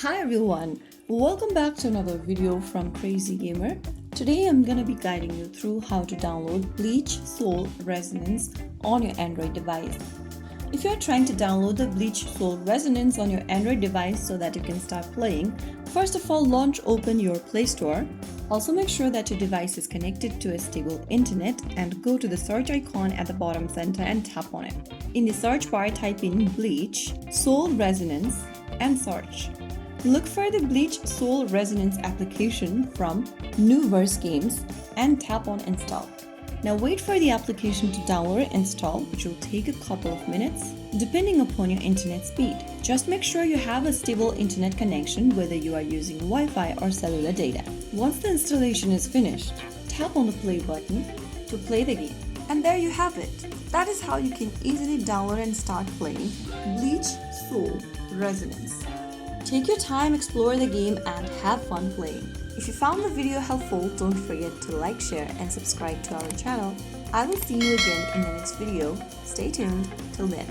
Hi everyone, welcome back to another video from Crazy Gamer. Today I'm gonna be guiding you through how to download BLEACH Soul Resonance on your Android device. If you're trying to download the BLEACH Soul Resonance on your Android device so that you can start playing, first of all open your Play Store. Also make sure that your device is connected to a stable internet and go to the search icon at the bottom center and tap on it. In the search bar type in BLEACH Soul Resonance and search. Look for the BLEACH Soul Resonance application from Nuverse Games and tap on Install. Now wait for the application to download and install, which will take a couple of minutes, depending upon your internet speed. Just make sure you have a stable internet connection whether you are using Wi-Fi or cellular data. Once the installation is finished, tap on the play button to play the game. And there you have it. That is how you can easily download and start playing BLEACH Soul Resonance. Take your time, explore the game, and have fun playing. If you found the video helpful, don't forget to like, share, and subscribe to our channel. I will see you again in the next video. Stay tuned. Till then.